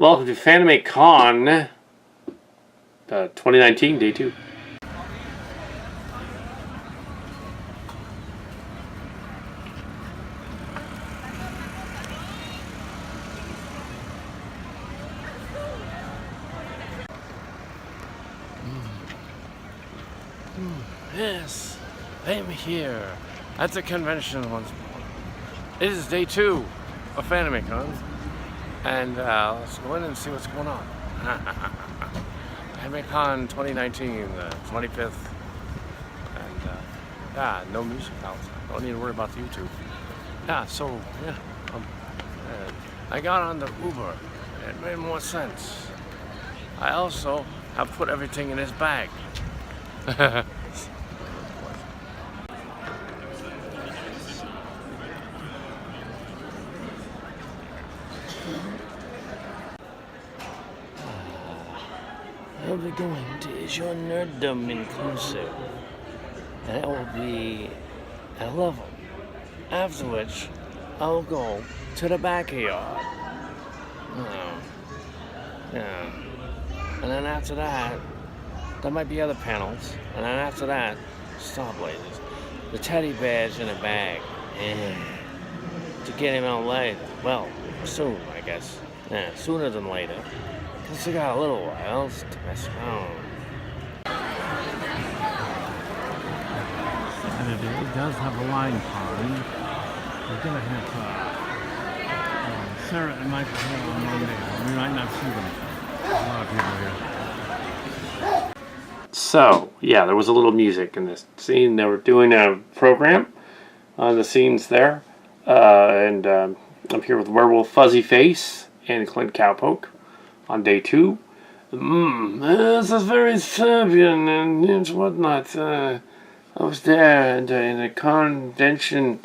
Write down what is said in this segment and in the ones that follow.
Welcome to Fanime Con 2019, Day 2. Yes, I'm here at the convention once more. It is Day 2 of Fanime Con, and let's go in and see what's going on. Fanime Con 2019, the 25th, and yeah, no music outside. Don't need to worry about the YouTube. Yeah, so yeah, I got on the Uber. It made more sense. I also have put everything in his bag. I'll be going to Is Your Nerddom Inclusive, and it will be at 11, after which I'll go to the backyard. Yeah. And then after that, there might be other panels, and then after that, Star Blazers. The teddy bear's in a bag. Yeah. To get him out later. Well, soon, I guess. Yeah, sooner than later. Because we got a little while to mess around. And it does have a line pond. We're going to have Sarah and Michael here on Monday. We might not see them. A lot of people here. So, yeah, there was a little music in this scene. They were doing a program on the scenes there. And I'm here with Werewolf Fuzzy Face and Clint Cowpoke on Day 2. This is very Serbian and whatnot. I was there in a convention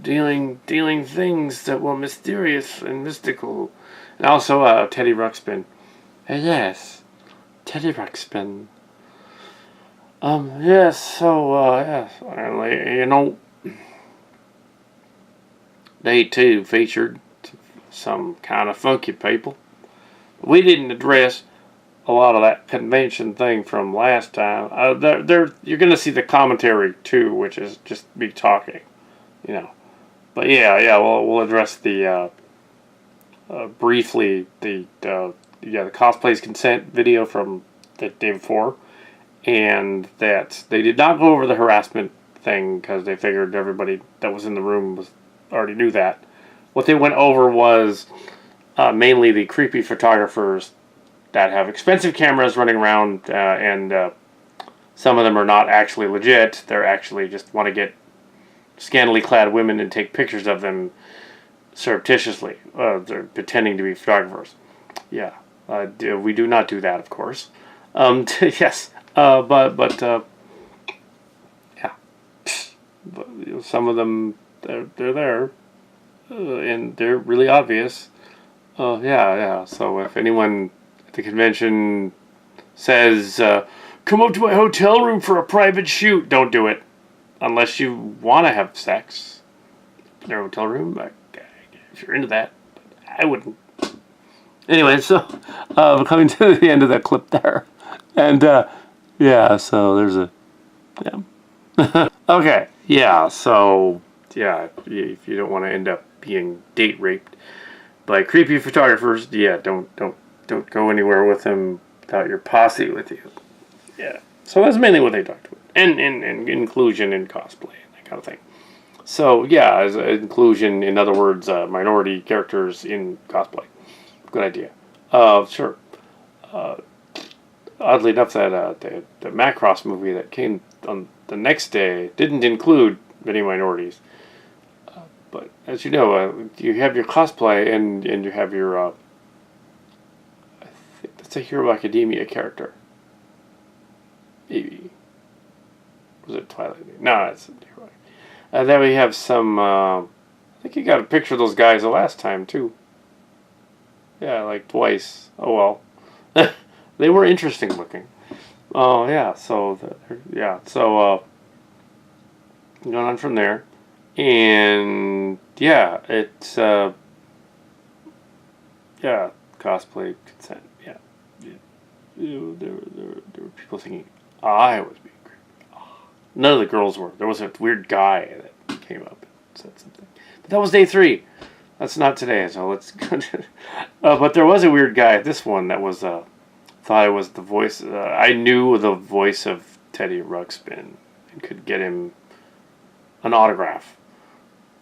dealing things that were mysterious and mystical. And also Teddy Ruxpin. Yes, Teddy Ruxpin. Yes, so, yes, you know, Day 2 featured some kind of funky people. We didn't address a lot of that convention thing from last time. You're going to see the commentary too, which is just me talking, you know. But yeah, we'll address the briefly the cosplays consent video from the day before, and that they did not go over the harassment thing because they figured everybody that was in the room already knew that. What they went over was mainly the creepy photographers that have expensive cameras running around, and some of them are not actually legit. They're actually just want to get scantily clad women and take pictures of them surreptitiously. They're pretending to be photographers. Yeah, we do not do that, of course. Yes, but yeah, but, you know, some of them they're there, and they're really obvious. Yeah. So if anyone at the convention says, "Come up to my hotel room for a private shoot," don't do it unless you want to have sex in their hotel room. If you're into that, I wouldn't. Anyway, so we're coming to the end of that clip there, and yeah. So there's a okay. Yeah. So yeah, if you don't want to end up being date raped by creepy photographers, yeah, don't go anywhere with them without your posse with you. Yeah. So that's mainly what they talked about, and inclusion in cosplay and that kind of thing. So yeah, as inclusion, in other words, minority characters in cosplay. Good idea. Sure. Oddly enough, that the Macross movie that came on the next day didn't include many minorities. But as you know, you have your cosplay and you have your I think that's a Hero Academia character. Maybe. Was it Twilight? No, it's Hero. Then we have some. I think you got a picture of those guys the last time too. Yeah, like twice. Oh well. They were interesting looking. Oh yeah. So going on from there. And yeah, it's cosplay consent. Yeah. There were people thinking I was being creepy. Oh. None of the girls were. There was a weird guy that came up and said something. But that was day 3. That's not today, so let's go to... but there was a weird guy at this one that was... thought I was the voice... I knew the voice of Teddy Ruxpin and could get him an autograph.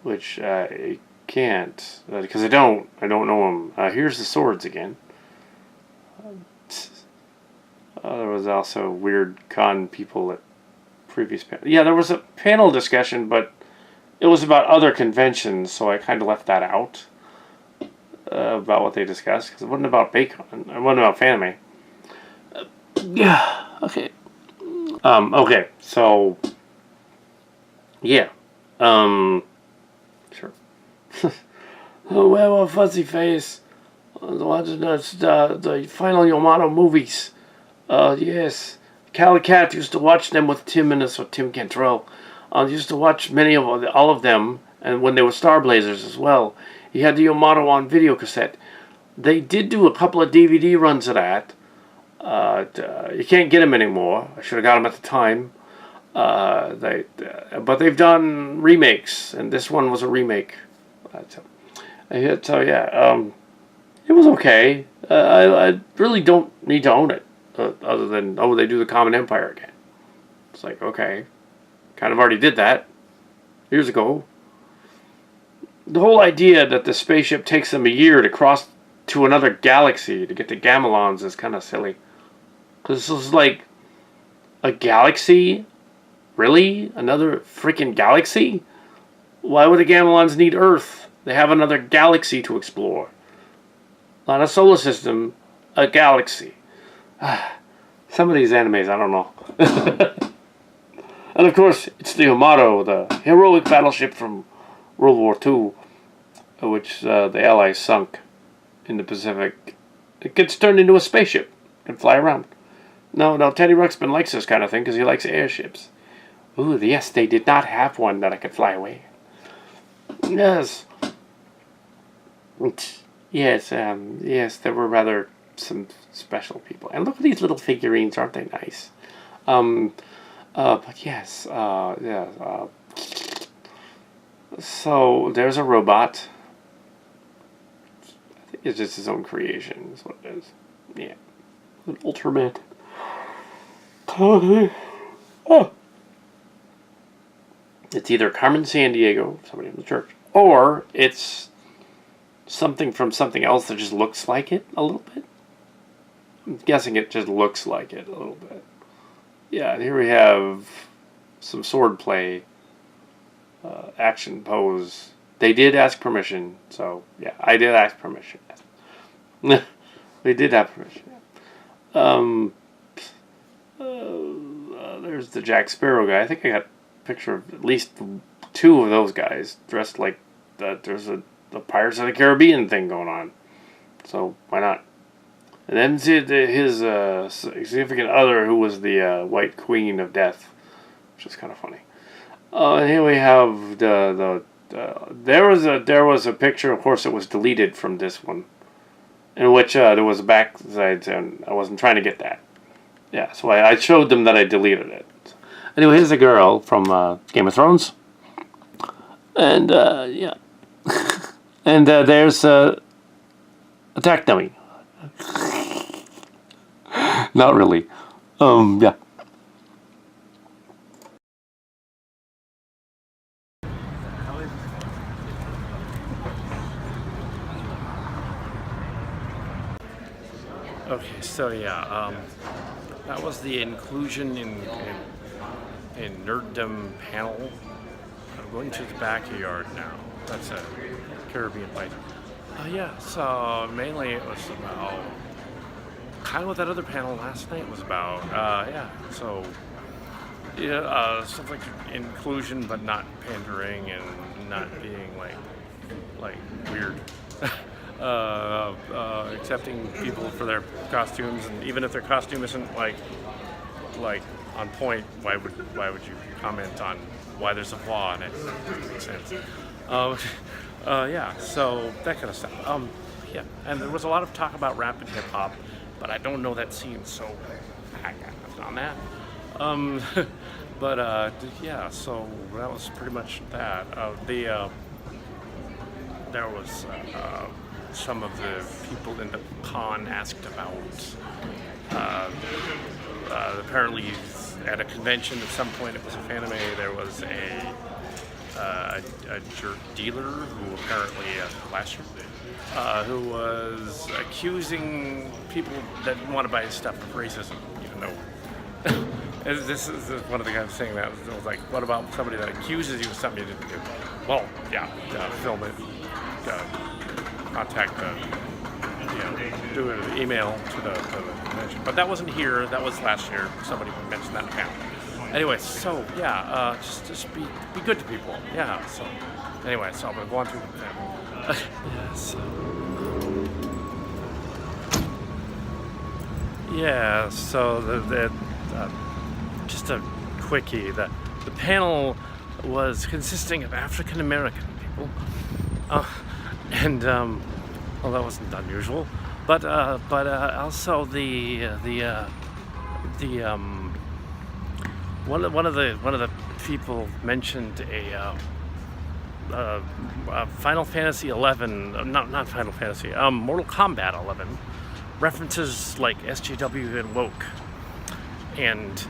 Which I can't, because I don't know him. Here's the swords again. There was also weird con people at previous panel. Yeah, there was a panel discussion, but it was about other conventions, so I kind of left that out about what they discussed, because it wasn't about Bacon. It wasn't about Fanime. Yeah, okay. Okay, so, yeah. Sure. Oh, well, fuzzy face. Watching the final Yamato movies. Yes. Kal Kat used to watch them with Tim and us, or Tim Cantrell. Used to watch all of them, and when they were Star Blazers as well. He had the Yamato on video cassette. They did do a couple of DVD runs of that. You can't get them anymore. I should have got them at the time. But they've done remakes, and this one was a remake. So yeah, it was okay. I really don't need to own it, other than they do the Common Empire again. It's like, okay, kind of already did that years ago. The whole idea that the spaceship takes them a year to cross to another galaxy to get to Gamelons is kind of silly. Because this is like a galaxy. Really? Another freaking galaxy? Why would the Gamelons need Earth? They have another galaxy to explore. Not a solar system, a galaxy. Some of these animes, I don't know. And of course, it's the Yamato, the heroic battleship from World War II, which the Allies sunk in the Pacific. It gets turned into a spaceship and fly around. No, Teddy Ruxpin likes this kind of thing because he likes airships. Ooh, yes, they did not have one that I could fly away. Yes. Yes, there were rather some special people. And look at these little figurines, aren't they nice? But yes, so there's a robot. I think it's just his own creation, is what it is. Yeah. An Ultraman. Oh. It's either Carmen Sandiego, somebody in the church, or it's something from something else that just looks like it a little bit. I'm guessing it just looks like it a little bit. Yeah, and here we have some swordplay, action pose. They did ask permission, so yeah, I did ask permission. They did have permission. There's the Jack Sparrow guy. I think I got a picture of at least 2 of those guys dressed like there's the Pirates of the Caribbean thing going on. So why not? And then his significant other, who was the White Queen of Death, which is kind of funny. And here we have there was a picture. Of course, it was deleted from this one, in which there was a backside, and I wasn't trying to get that. Yeah, so I showed them that I deleted it. Anyway, here's a girl from Game of Thrones, and yeah, and there's Attack Dummy. Not really. Yeah. Okay, so yeah, that was the inclusion in nerddom panel. I'm going to the backyard now. That's a Caribbean bite. Yeah, so mainly it was about kind of what that other panel last night was about. Yeah, so yeah, stuff like inclusion, but not pandering and not being like weird. Accepting people for their costumes, and even if their costume isn't like on point, why would you comment on why there's a flaw in it? It makes sense. Yeah, so that kind of stuff. yeah, and there was a lot of talk about rap and hip hop, but I don't know that scene, so I got nothing on that. Um, but yeah, so that was pretty much that. There was some of the people in the con asked about. Apparently, at a convention at some point, it was a Fanime. There was a jerk dealer who apparently last year who was accusing people that didn't want to buy his stuff of racism, even though this is one of the guys saying that. It was like, what about somebody that accuses you of something you didn't do? Well, yeah, film it, contact do an email to the convention. But that wasn't here. That was last year. Somebody mentioned that in the panel. Anyway, so yeah, just be good to people. Yeah. So anyway, so I'm gonna go on through the panel. Yes. Yeah. So just a quickie. The panel was consisting of African American people, and well, that wasn't unusual, but also one of the people mentioned a Final Fantasy 11, not Final Fantasy, Mortal Kombat 11 references like SJW and woke, and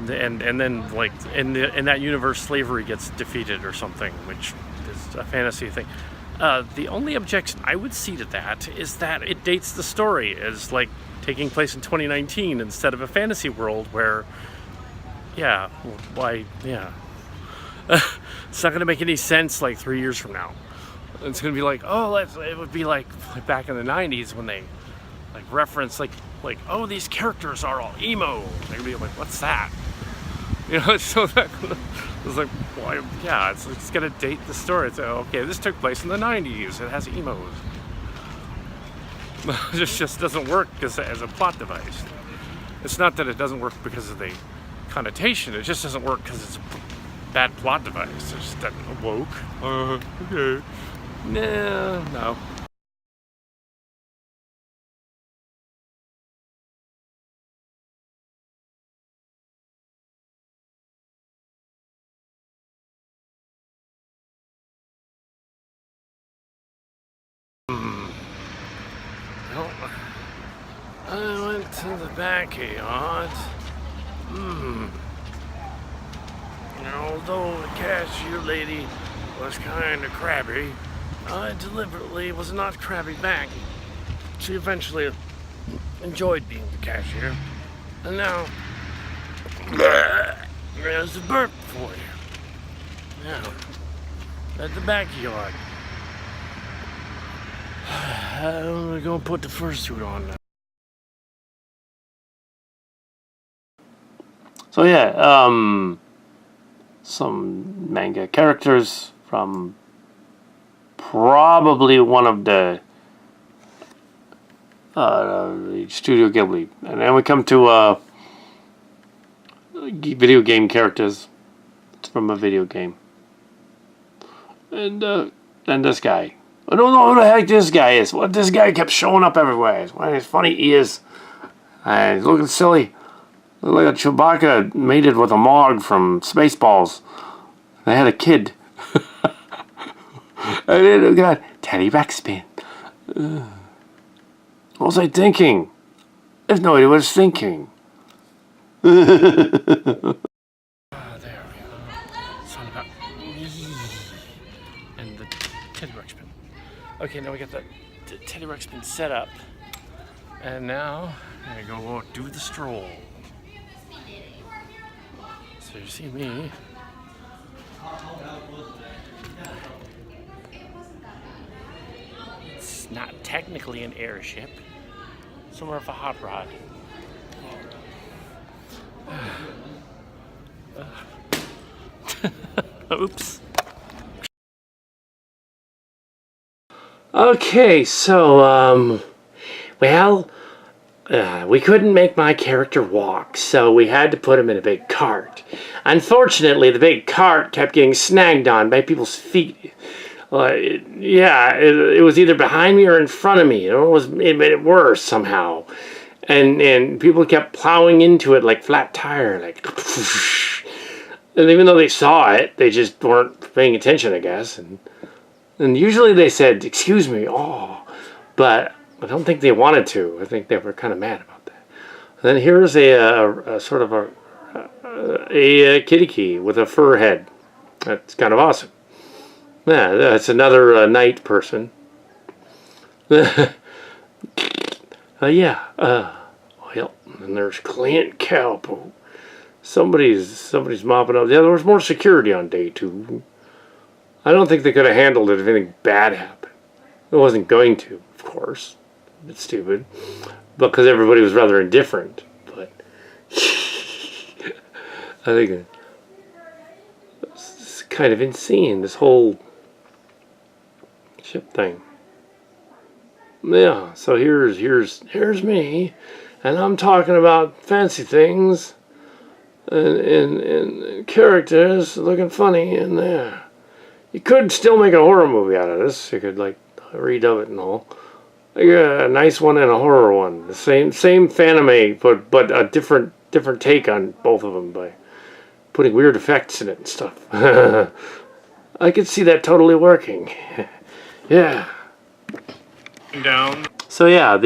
then like in that universe slavery gets defeated or something, which is a fantasy thing. The only objection I would see to that is that it dates the story as like taking place in 2019 instead of a fantasy world where, yeah, why, yeah. It's not going to make any sense like 3 years from now. It's going to be like, oh, it would be like back in the 90s when they like reference like oh, these characters are all emo. They're going to be like, what's that? You know, so that it's like, well, yeah, it's gonna date the story. It's okay, this took place in the 90s. It has emos. It just doesn't work as a plot device. It's not that it doesn't work because of the connotation. It just doesn't work because it's a bad plot device. It's just that woke. Okay. No. I went to the backyard. And although the cashier lady was kind of crabby, I deliberately was not crabby back. She eventually enjoyed being the cashier. And now, there's a burp for you. Now, at the backyard. I'm gonna put the fursuit on now. So yeah, some manga characters from probably one of the Studio Ghibli, and then we come to video game characters. It's from a video game, and this guy. I don't know who the heck this guy is. What this guy kept showing up everywhere. What his funny ears. He's looking silly. Look like a Chewbacca mated with a Mog from Spaceballs. They had a kid. And then, God, Teddy Ruxpin. What was I thinking? I have no idea what I was thinking. There we go. Something about and the Teddy Ruxpin. Okay, now we got the Teddy Ruxpin set up, and now I go do the stroll. So you see me. It's not technically an airship. It's more of a hot rod. Oops. Okay, so, well, we couldn't make my character walk, so we had to put him in a big cart. Unfortunately, the big cart kept getting snagged on by people's feet It was either behind me or in front of me. It made it worse somehow. And people kept plowing into it like flat tire, like. And even though they saw it, they just weren't paying attention, I guess. And usually they said, "Excuse me," but I don't think they wanted to. I think they were kind of mad about that. And then here's a sort of a kitty key with a fur head. That's kind of awesome. Yeah, that's another night person. Well, and there's Clint Calpo. Somebody's mopping up. Yeah, there was more security on day 2. I don't think they could have handled it if anything bad happened. It wasn't going to, of course. It's stupid. Because everybody was rather indifferent. But I think it's kind of insane, this whole ship thing. Yeah, so here's me, and I'm talking about fancy things and characters looking funny in there. You could still make a horror movie out of this. You could like redub it and all. Like a nice one and a horror one. The same Fanime, but a different take on both of them by putting weird effects in it and stuff. I could see that totally working. Yeah. Down. So yeah,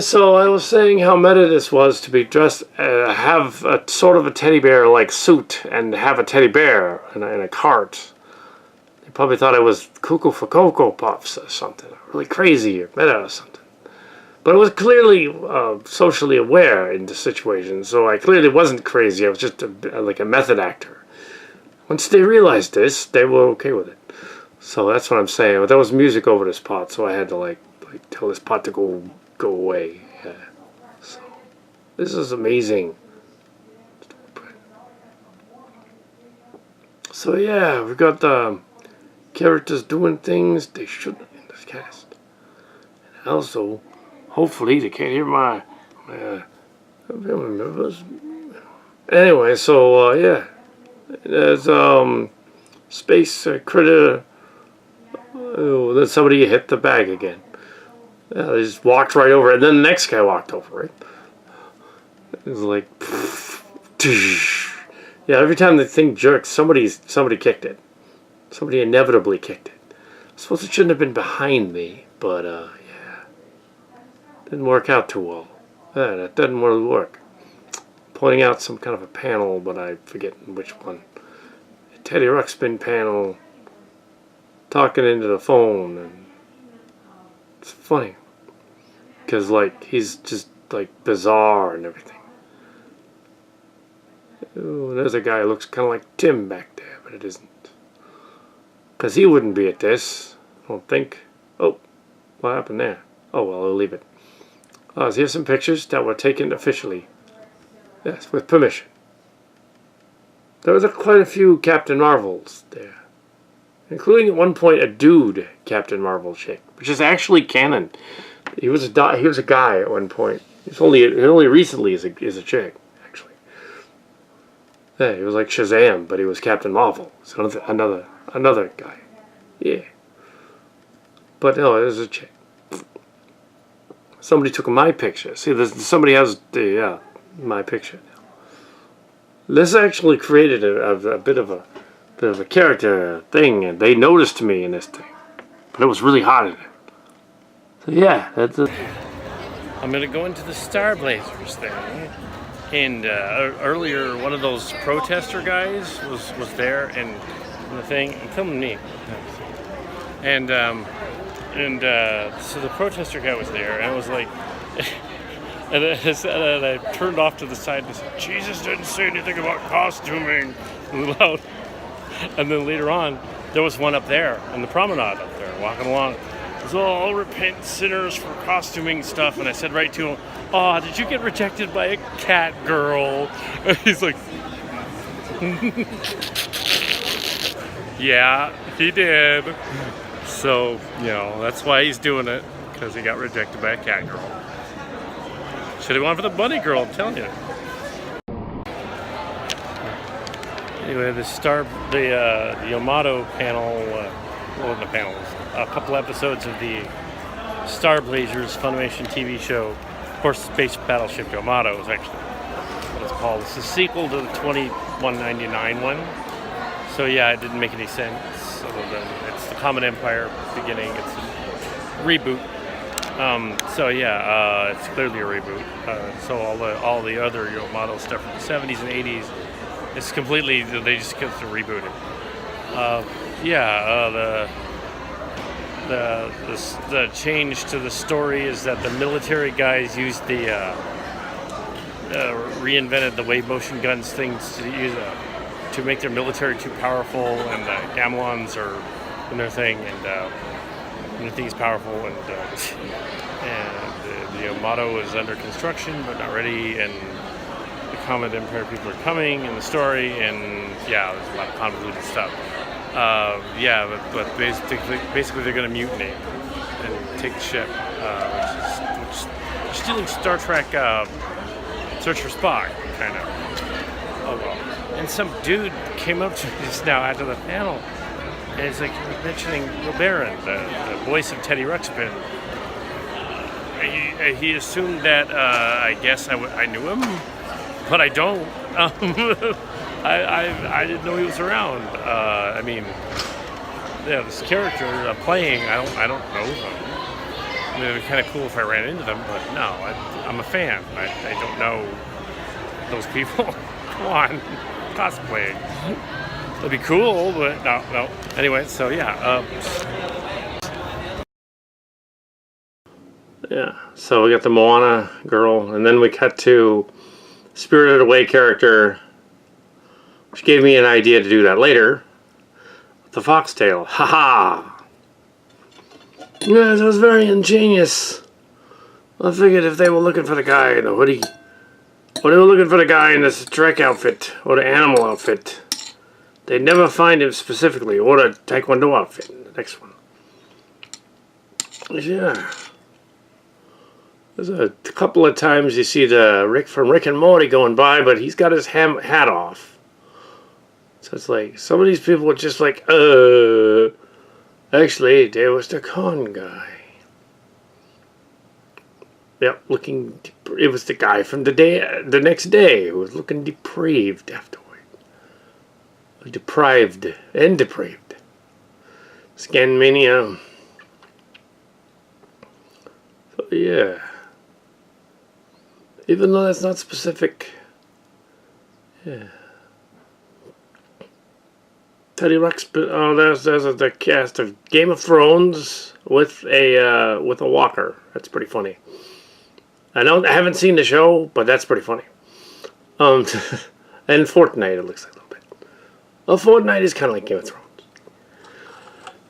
so I was saying how meta this was to be dressed, have a sort of a teddy bear like suit and have a teddy bear in a cart. They probably thought I was cuckoo for Cocoa Puffs or something, really crazy or meta or something. But I was clearly socially aware in the situation, so I clearly wasn't crazy. I was just like a method actor. Once they realized this, they were okay with it. So that's what I'm saying. But there was music over this pot, so I had to like tell this pot to go away. Yeah. So this is amazing. So yeah, we got the characters doing things they shouldn't in this cast. And also, hopefully they can't hear my family members. Anyway, so yeah, there's space critter. Oh, then somebody hit the bag again. Yeah, they just walked right over it. And then the next guy walked over it. It was like... Yeah, every time the thing jerked, somebody kicked it. Somebody inevitably kicked it. I suppose it shouldn't have been behind me. But, yeah. Didn't work out too well. Yeah, that doesn't really work. Pointing out some kind of a panel, but I forget which one. A Teddy Ruxpin panel. Talking into the phone, and it's funny because like he's just like bizarre and everything. Ooh, there's a guy who looks kind of like Tim back there, but it isn't, because he wouldn't be at this, I don't think. Oh, what happened there? Oh well, I'll leave it. Oh, here's some pictures that were taken officially. Yes, with permission. There was quite a few Captain Marvels there. Including at one point a dude Captain Marvel chick, which is actually canon. He was a guy at one point. He's only recently is a chick actually. Yeah, he was like Shazam, but he was Captain Marvel. So another guy. Yeah. But no, it was a chick. Somebody took my picture. See, somebody has my picture now. This actually created a bit of a character thing, and they noticed me in this thing, but it was really hot in it. So yeah, that's it. I'm gonna go into the Star Blazers thing, and earlier one of those protester guys was there and the thing and filming me, and so the protester guy was there, and I was like. And I turned off to the side and said, "Jesus didn't say anything about costuming," loud. And then later on, there was one up there in the promenade up there, walking along. It was all repent sinners for costuming stuff. And I said right to him, "Oh, did you get rejected by a cat girl?" And he's like, "Yeah, he did." So, that's why he's doing it, because he got rejected by a cat girl. Should have gone for the bunny girl, I'm telling you. Anyway, the Yamato panel, well, the panels, a couple episodes of the Star Blazers Funimation TV show, of course, Space Battleship Yamato is actually what it's called. It's the sequel to the 2199 one. So yeah, it didn't make any sense other than it's the Common Empire beginning. It's a reboot. So yeah, it's clearly a reboot. So all the other Yamato stuff from the 70s and 80s, it's completely, they just get to reboot it. The change to the story is that the military guys used reinvented the wave motion guns things to use to make their military too powerful, and the Gamelons are in their thing, and their thing's powerful, and the Yamato is under construction but not ready, and the Common Empire people are coming in the story, and yeah, there's a lot of convoluted stuff. But basically they're going to mutiny and take the ship, which is stealing Star Trek Search for Spock, kind of. Oh well. And some dude came up to me just now after the panel, and he's like mentioning Baron, the voice of Teddy Ruxpin. He assumed that I guess I knew him, but I don't. I didn't know he was around. I mean, yeah, this character playing, I don't know them. I mean, it'd be kind of cool if I ran into them, but no, I'm a fan. I don't know those people. Come on, cosplaying. That'd be cool, but no. Anyway, so yeah. Yeah, so we got the Moana girl, and then we cut to Spirited Away character, which gave me an idea to do that later. The foxtail. Haha! Yes, it was very ingenious. I figured if they were looking for the guy in the hoodie, or they were looking for the guy in the Trek outfit, or the animal outfit, they'd never find him specifically, or the Taekwondo outfit, the next one. Yeah. There's a couple of times you see the Rick from Rick and Morty going by, but he's got his hat off. So it's like, some of these people were just like, actually, there was the con guy. Yep, it was the guy from the next day who was looking depraved afterward. Deprived and depraved. Scanmania. So yeah. Even though that's not specific. Yeah. Teddy Ruxpin. Oh, there's the cast of Game of Thrones with a walker. That's pretty funny. I haven't seen the show, but that's pretty funny. And Fortnite, it looks like a little bit. Well, Fortnite is kind of like Game of Thrones.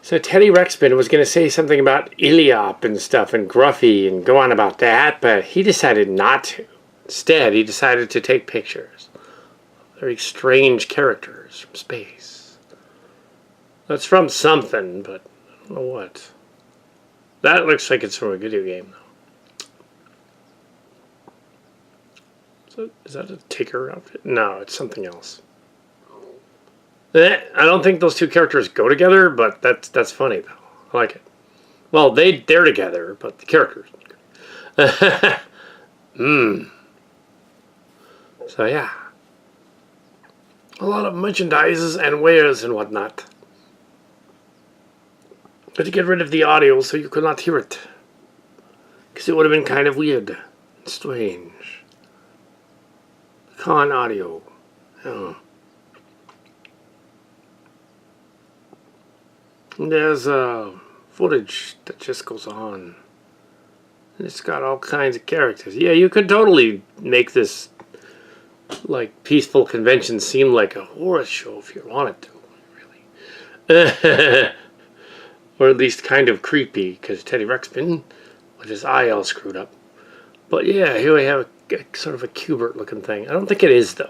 So Teddy Ruxpin was going to say something about Iliop and stuff and Gruffy and go on about that, but he decided not to. Instead, he decided to take pictures. Very strange characters from space. That's from something, but I don't know what. That looks like it's from a video game, though. So, is that a Tigger outfit? No, it's something else. I don't think those two characters go together, but that's funny, though. I like it. Well, they're together, but the characters. So, yeah. A lot of merchandises and wares and whatnot. But to get rid of the audio so you could not hear it. Because it would have been kind of weird and strange. Con audio. Oh. There's footage that just goes on. And it's got all kinds of characters. Yeah, you could totally make this like peaceful convention seem like a horror show if you wanted to, really. Or at least kind of creepy, because Teddy Ruxpin with his eye all screwed up. But yeah, here we have a sort of a Cubert looking thing. I don't think it is, though.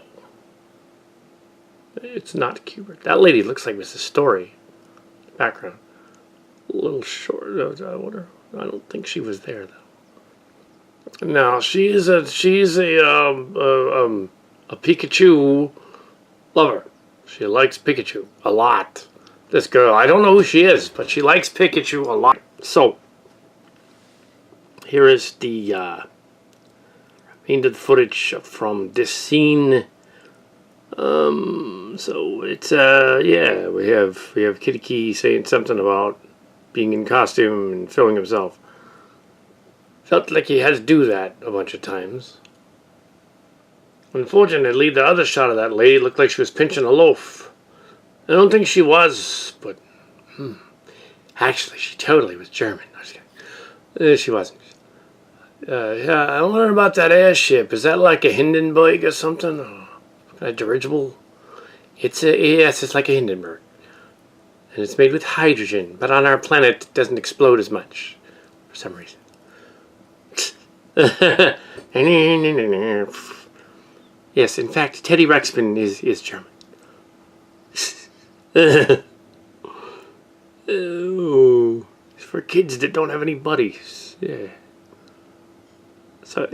It's not Cubert. That lady looks like Mrs. Story. Background. A little short. I wonder. I don't think she was there, though. No, she's a Pikachu lover. She likes Pikachu a lot. This girl, I don't know who she is, but she likes Pikachu a lot. So, here is the painted footage from this scene. So it's yeah, we have Kitty Key saying something about being in costume and filming himself. Felt like he had to do that a bunch of times. Unfortunately, the other shot of that lady looked like she was pinching a loaf. I don't think she was, but actually, she totally was German. She wasn't. Yeah, I learned about that airship. Is that like a Hindenburg or something? Or a dirigible? Yes, it's like a Hindenburg. And it's made with hydrogen, but on our planet it doesn't explode as much. For some reason. Yes, in fact, Teddy Ruxpin is German. Oh, it's for kids that don't have any buddies. Yeah. So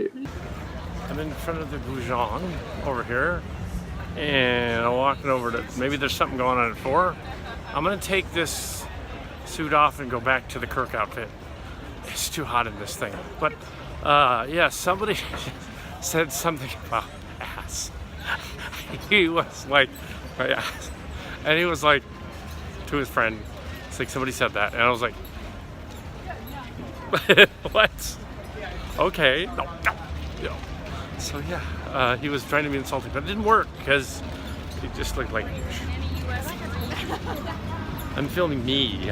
I'm in front of the Goujon over here, and I'm walking over to, maybe there's something going on at 4. I'm gonna take this suit off and go back to the Kirk outfit. It's too hot in this thing. But yeah, somebody said something about ass. He was like, my ass. And he was like, to his friend, it's like somebody said that. And I was like, what? Okay. No. So yeah, he was trying to be insulting, but it didn't work because he just looked like, I'm filming me.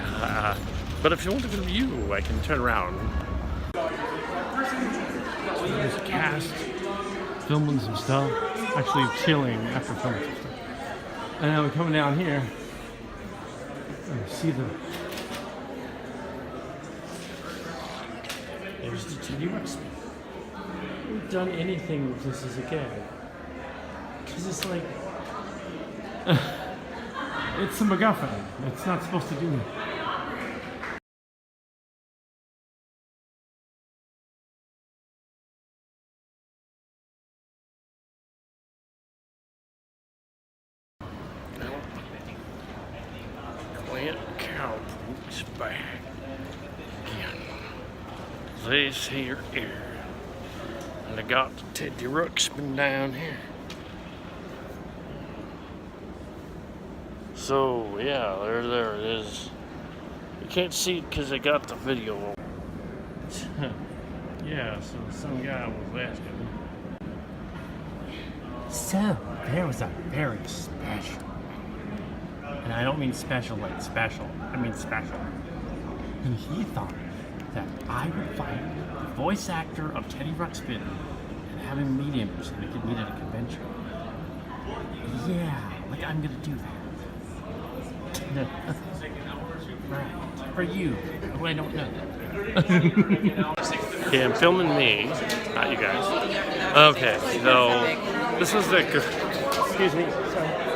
But if you want to film you, I can turn around. This cast filming some stuff, actually chilling after filming some stuff. And then we're coming down here and see there's the Teddy Ruxpin. We've done anything with this as a gag. Because it's like, it's a MacGuffin. It's not supposed to do anything. Cowboys back again. This here ear. And I got the Teddy Ruxpin down here. So yeah, there it is. You can't see it because I got the video. Yeah, so some guy was asking. So there was a very special. And I don't mean special like special, I mean special. And he thought that I would find the voice actor of Teddy Ruxpin and have him meet him so we could meet at a convention. Yeah, like I'm gonna do that. Right, for you, who I don't know. Okay, I'm filming me, not you guys. Okay, so this is the, excuse me, sorry.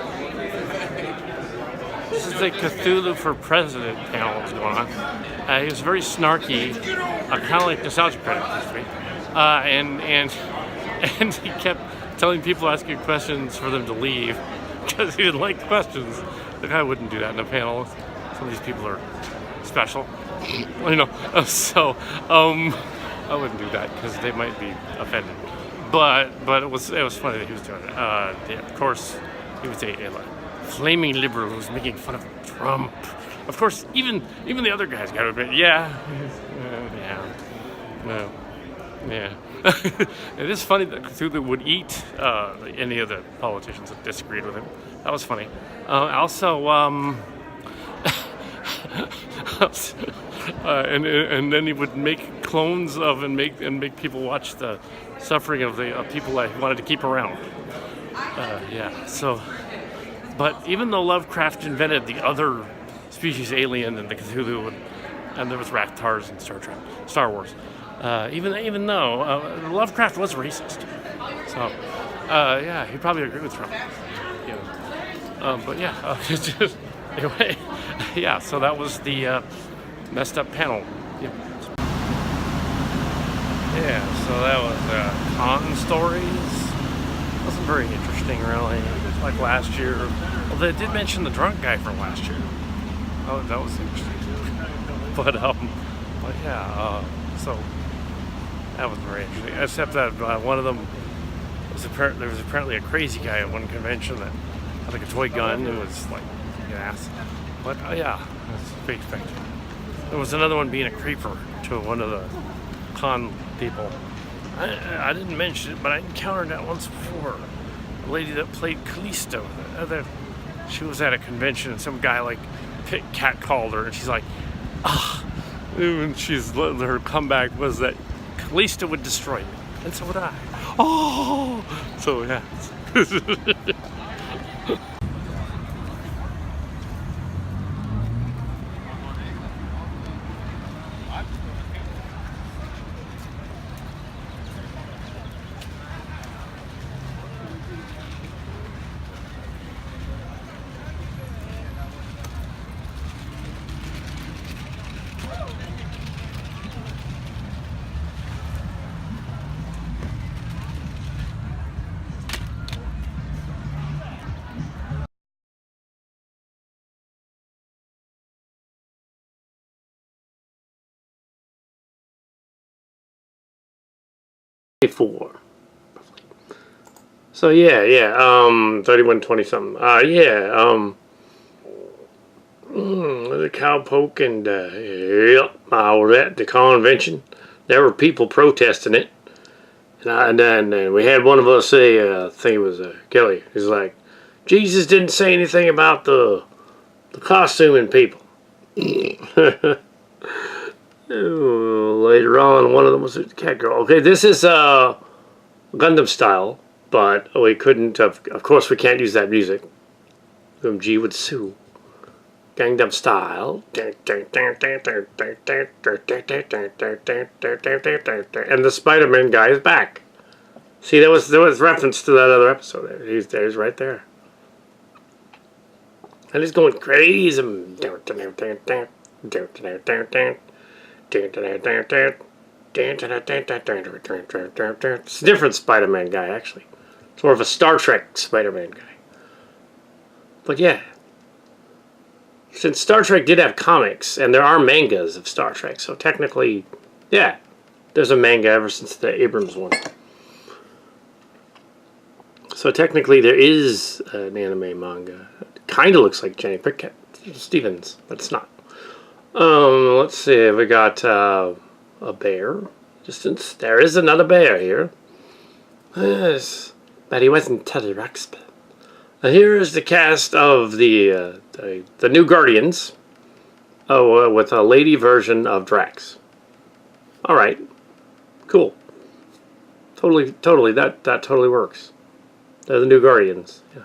This is the Cthulhu for President panel that was going on. He was very snarky, kind of like Nostalgia Critic used to be. And he kept telling people asking questions for them to leave because he didn't like the questions. The guy wouldn't do that in a panel. Some of these people are special, you know. So I wouldn't do that because they might be offended. But it was funny that he was doing it. Yeah, of course, he was a flaming liberal who was making fun of Trump. Of course, even the other guys got to admit, yeah. It is funny that Cthulhu would eat any of the politicians that disagreed with him. That was funny. Also, and then he would make clones of and make people watch the suffering of the people that he wanted to keep around. Yeah. So. But even though Lovecraft invented the other species alien and the Cthulhu, and there was Raktars and Star Wars, even though Lovecraft was racist, so yeah, he probably agreed with Trump. But yeah, just, anyway, yeah. So that was the messed up panel. Yeah. So that was Con Stories. Wasn't very interesting, really. Like last year, they did mention the drunk guy from last year. Oh, that was interesting too. But yeah, so that was very interesting. Except that one of them was there was apparently a crazy guy at one convention that had like a toy gun and was like an ass. But yeah, that's to be expected. There was another one being a creeper to one of the con people. I didn't mention it, but I encountered that once before. A lady that played Callisto. She was at a convention and some guy like catcalled her, and she's like, ah. And her comeback was that Callisto would destroy me, and so would I. Oh, so yeah. Four. So yeah, 3120 something. The cowpoke and I was at the convention. There were people protesting it, and then we had one of us say, I think it was Kelly. He's like, Jesus didn't say anything about the costuming people. Later on, one of them was a cat girl. Okay, this is Gundam style, but we couldn't. Of course, we can't use that music. UMG would sue. Gangnam Style. And the Spider-Man guy is back. See, there was reference to that other episode there. He's right there. And he's going crazy. It's a different Spider-Man guy, actually. It's more of a Star Trek Spider-Man guy. But yeah. Since Star Trek did have comics, and there are mangas of Star Trek, so technically, yeah, there's a manga ever since the Abrams one. So technically there is an anime manga. It kind of looks like Jenny Pickett Stevens, but it's not. Let's see, we got a bear. There is another bear here. Yes, but he wasn't Teddy Ruxpin. Here is the cast of the new Guardians. Oh, with a lady version of Drax. All right, cool. Totally, that totally works. They're the new Guardians. Yeah.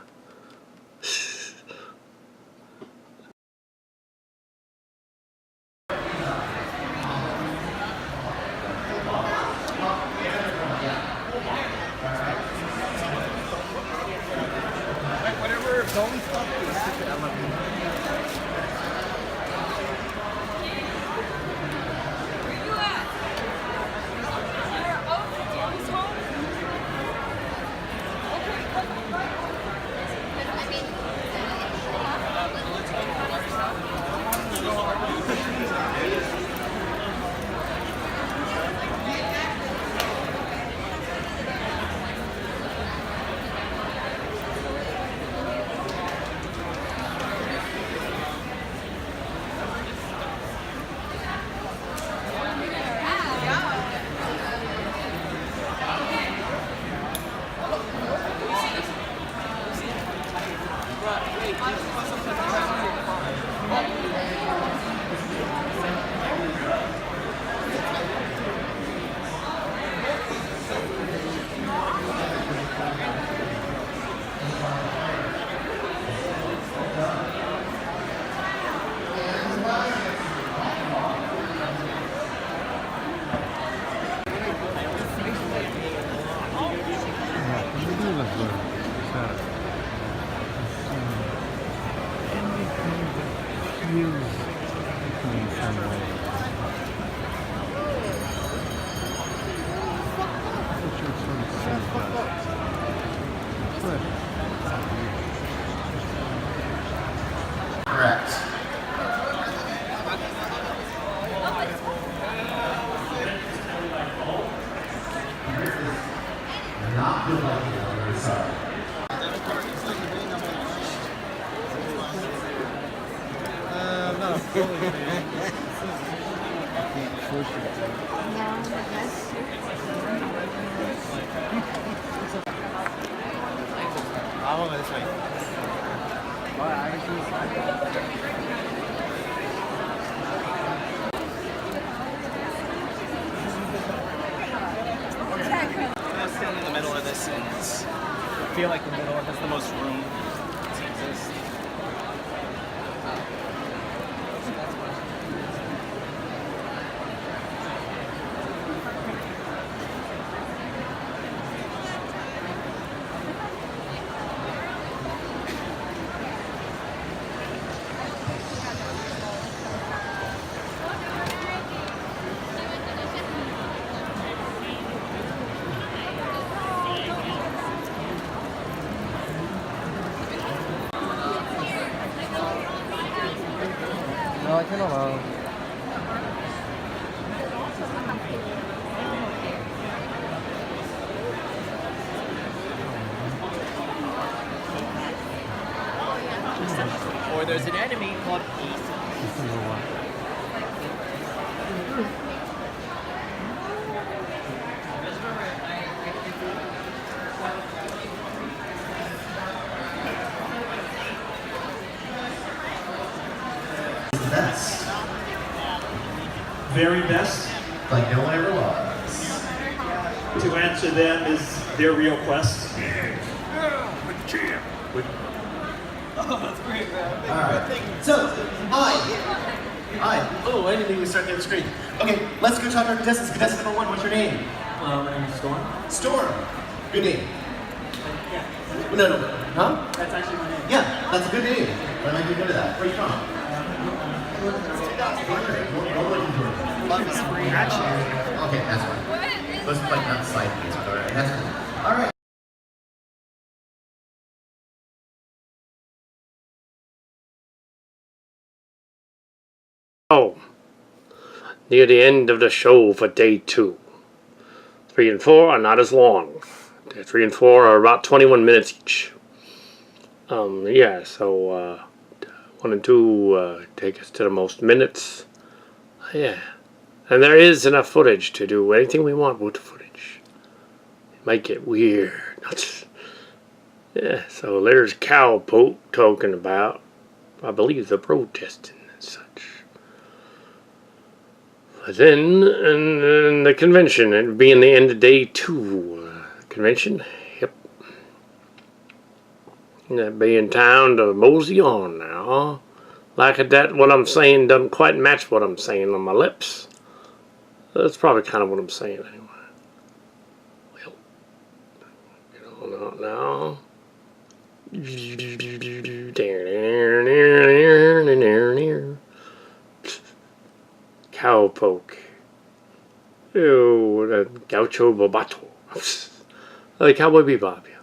I'm standing in the middle of this and I feel like the middle has the most room to exist. Or there's an enemy called East. Best. Very best. Like no one ever was. To answer them is their real quest. Alright. So, hi. Oh, I didn't think we started the screen. Okay, let's go talk to our contestants. Contestant number 1, what's your name? My name is Storm. Storm. Good name. Yeah. No. Huh? That's actually my name. Yeah, that's a good name. Why don't you go to that? Where are you from? Okay, that's fine. Let's like not side piece, but alright, that's fine. Alright. Oh, near the end of the show for day 2. 3 and 4 are not as long. 3 and 4 are about 21 minutes each. Yeah, so 1 and 2 take us to the most minutes. Yeah, and there is enough footage to do anything we want with the footage. It might get weird. Yeah, so there's Kal Kat talking about, I believe, the protesting and such. But then, in the convention, it being the end of day 2 convention, yep. That be in town to mosey on now. Like that, what I'm saying doesn't quite match what I'm saying on my lips. That's probably kind of what I'm saying anyway. Well, get on out now. Cow poke. Ew, Gaucho Bobato. Like Cowboy Bebop, yeah.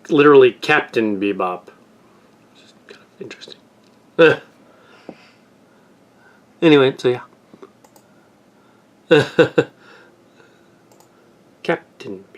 Literally Captain Bebop. Just kind of interesting. Anyway, so yeah. Captain Bebop.